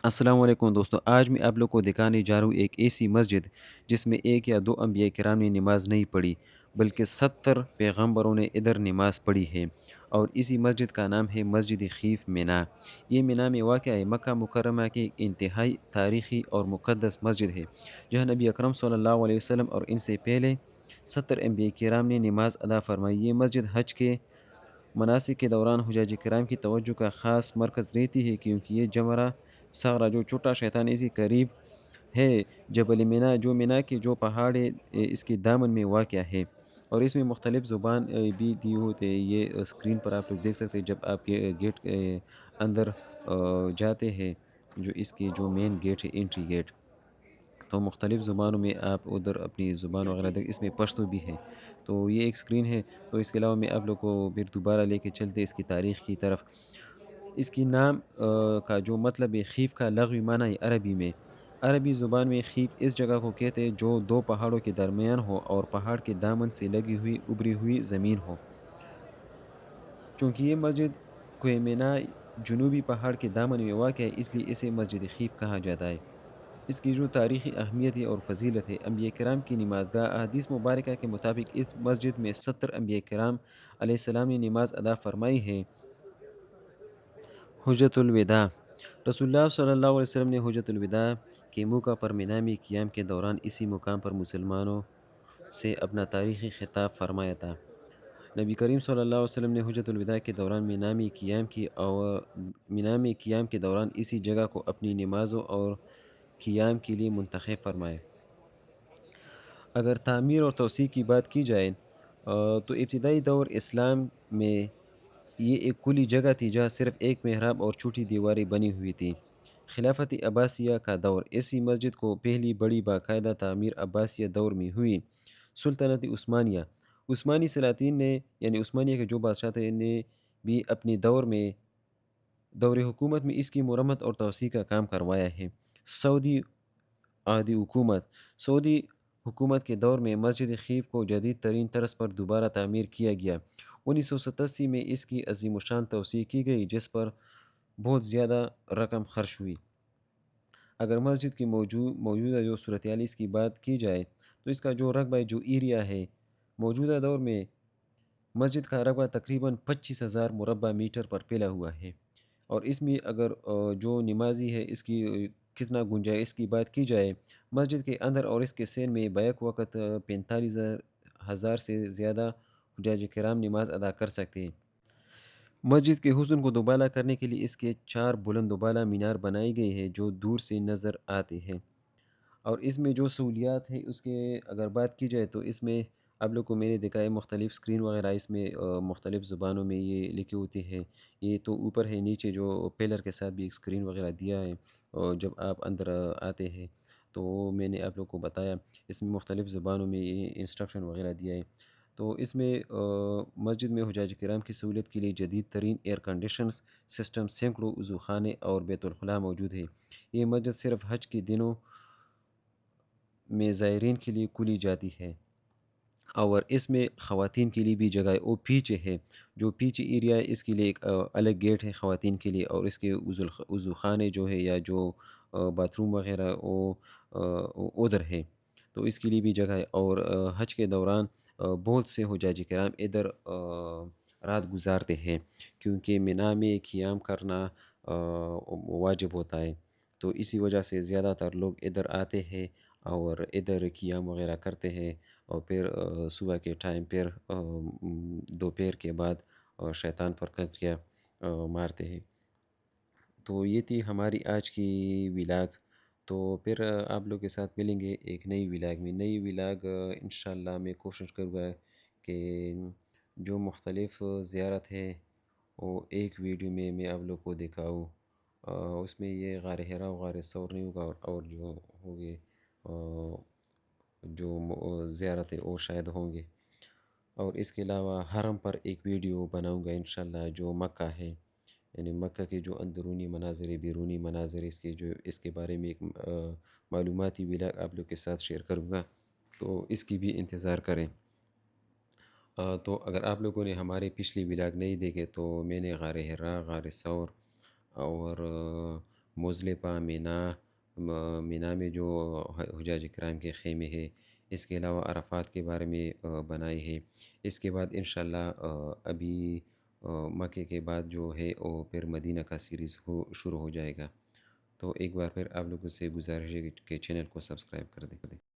السلام علیکم دوستو، آج میں آپ لوگ کو دکھانے جا رہا ہوں ایک ایسی مسجد جس میں ایک یا دو انبیاء کرام نے نماز نہیں پڑھی بلکہ 70 پیغمبروں نے ادھر نماز پڑھی ہے۔ اور اسی مسجد کا نام ہے مسجد خیف مینا۔ یہ مینا میں واقع ہے، مکہ مکرمہ کی ایک انتہائی تاریخی اور مقدس مسجد ہے جہاں نبی اکرم صلی اللہ علیہ وسلم اور ان سے پہلے 70 انبیاء کرام نے نماز ادا فرمائی۔ یہ مسجد حج کے مناسک کے دوران حجاج کرام کی توجہ کا خاص مرکز رہتی ہے، کیونکہ یہ جمرہ سغرا جو چھوٹا شیطان اسی قریب ہے جبل مینا، جو مینا کے جو پہاڑ ہے اس کے دامن میں واقع ہے۔ اور اس میں مختلف زبان بھی دی ہوتے ہیں۔ یہ اسکرین پر آپ لوگ دیکھ سکتے ہیں جب آپ گیٹ اندر جاتے ہیں، جو اس کی جو مین گیٹ ہے، انٹری گیٹ، تو مختلف زبانوں میں آپ ادھر اپنی زبان وغیرہ دیکھ، اس میں پشتو بھی ہے۔ تو یہ ایک اسکرین ہے، تو اس کے علاوہ میں آپ لوگ کو پھر دوبارہ لے کے چلتے اس کی تاریخ کی طرف۔ اس کی نام کا جو مطلب ہے، خیف کا لغوی معنی ہے عربی میں۔ عربی زبان میں خیف اس جگہ کو کہتے ہیں جو دو پہاڑوں کے درمیان ہو اور پہاڑ کے دامن سے لگی ہوئی ابری ہوئی زمین ہو۔ چونکہ یہ مسجد کوہ مینا جنوبی پہاڑ کے دامن میں واقع ہے، اس لیے اسے مسجد خیف کہا جاتا ہے۔ اس کی جو تاریخی اہمیت ہے اور فضیلت ہے، انبیاء کرام کی نماز گاہ۔ احادیث مبارکہ کے مطابق اس مسجد میں 70 انبیاء کرام علیہ السلام نے نماز ادا فرمائی ہے۔ حجۃ الوداع۔ رسول اللہ صلی اللہ علیہ وسلم نے حجۃ الوداع کے موقع پر مینا میں قیام کے دوران اسی مقام پر مسلمانوں سے اپنا تاریخی خطاب فرمایا تھا۔ نبی کریم صلی اللہ علیہ وسلم نے حجۃ الوداع کے دوران مینا میں قیام کی اور مینا میں قیام کے دوران اسی جگہ کو اپنی نمازوں اور قیام کے لیے منتخب فرمایا۔ اگر تعمیر اور توسیع کی بات کی جائے تو ابتدائی دور اسلام میں یہ ایک کھلی جگہ تھی جہاں صرف ایک محراب اور چھوٹی دیواریں بنی ہوئی تھیں۔ خلافت عباسیہ کا دور، اسی مسجد کو پہلی بڑی باقاعدہ تعمیر عباسیہ دور میں ہوئی۔ سلطنت عثمانیہ، عثمانی سلاطین نے یعنی عثمانیہ کے جو بادشاہ تھے نے بھی اپنے دور حکومت میں اس کی مرمت اور توسیع کا کام کروایا ہے۔ سعودی عہدی حکومت، سعودی حکومت کے دور میں مسجد خیف کو جدید ترین طرز پر دوبارہ تعمیر کیا گیا۔ 1987 میں اس کی عظیم الشان توسیع کی گئی جس پر بہت زیادہ رقم خرچ ہوئی۔ اگر مسجد کی موجودہ جو صورتحال اس کی بات کی جائے تو اس کا جو رقبہ جو ایریا ہے، موجودہ دور میں مسجد کا رقبہ تقریباً 25,000 مربع میٹر پر پھیلا ہوا ہے۔ اور اس میں اگر جو نمازی ہے اس کی کتنا گنجائش کی بات کی جائے، مسجد کے اندر اور اس کے سین میں بیک وقت 45,000 سے زیادہ حجاج کرام نماز ادا کر سکتے ہیں۔ مسجد کے حسن کو دوبالا کرنے کے لیے اس کے 4 بلند و بالا مینار بنائی گئی ہے جو دور سے نظر آتے ہیں۔ اور اس میں جو سہولیات ہے اس کے اگر بات کی جائے تو اس میں آپ لوگ کو میں نے دکھائے مختلف اسکرین وغیرہ، اس میں مختلف زبانوں میں یہ لکھی ہوتی ہے۔ یہ تو اوپر ہے، نیچے جو پلر کے ساتھ بھی ایک اسکرین وغیرہ دیا ہے، اور جب آپ اندر آتے ہیں تو میں نے آپ لوگ کو بتایا اس میں مختلف زبانوں میں یہ انسٹرکشن وغیرہ دیا ہے۔ تو اس میں مسجد میں حجاج کرام کی سہولت کے لیے جدید ترین ایئر کنڈیشنز سسٹم، سینکڑوں وضو خانے اور بیت الخلاء موجود ہے۔ یہ مسجد صرف حج کے دنوں میں زائرین کے لیے کھلی جاتی ہے، اور اس میں خواتین کے لیے بھی جگہ ہے۔ وہ پیچھے ہے، جو پیچھے ایریا ہے اس کے لیے ایک الگ گیٹ ہے خواتین کے لیے، اور اس کے وضو خانے جو ہے یا جو باتھ روم وغیرہ وہ ادھر ہے، تو اس کے لیے بھی جگہ ہے۔ اور حج کے دوران بہت سے حجاج کرام ادھر رات گزارتے ہیں، کیونکہ مینا میں قیام کرنا واجب ہوتا ہے، تو اسی وجہ سے زیادہ تر لوگ ادھر آتے ہیں اور ادھر قیام وغیرہ کرتے ہیں۔ اور پھر صبح کے ٹائم پھر دوپہر کے بعد شیطان پر کنکریاں مارتے ہیں۔ تو یہ تھی ہماری آج کی ولاگ۔ تو پھر آپ لوگ کے ساتھ ملیں گے ایک نئی ولاگ میں۔ نئی ولاگ انشاءاللہ میں کوشش کروں گا کہ جو مختلف زیارت ہے وہ ایک ویڈیو میں آپ لوگ کو دکھاؤں۔ اس میں یہ غار حرا و غار ثور نہیں ہوگا، اور جو ہوگے جو زیارت ہے وہ شاید ہوں گے۔ اور اس کے علاوہ حرم پر ایک ویڈیو بناؤں گا انشاءاللہ، جو مکہ ہے، یعنی مکہ کے جو اندرونی مناظر بیرونی مناظر، اس کے بارے میں ایک معلوماتی ولاگ آپ لوگ کے ساتھ شیئر کروں گا، تو اس کی بھی انتظار کریں۔ تو اگر آپ لوگوں نے ہمارے پچھلی ولاگ نہیں دیکھے تو میں نے غار حرا، غار ثور اور مزدلفہ، مینا، مینا میں جو حجاج کرام کے خیمے ہے، اس کے علاوہ عرفات کے بارے میں بنائی ہے۔ اس کے بعد انشاءاللہ ابھی مکے کے بعد جو ہے وہ پھر مدینہ کا سیریز شروع ہو جائے گا۔ تو ایک بار پھر آپ لوگوں سے گزارش ہے کہ چینل کو سبسکرائب کر دیں۔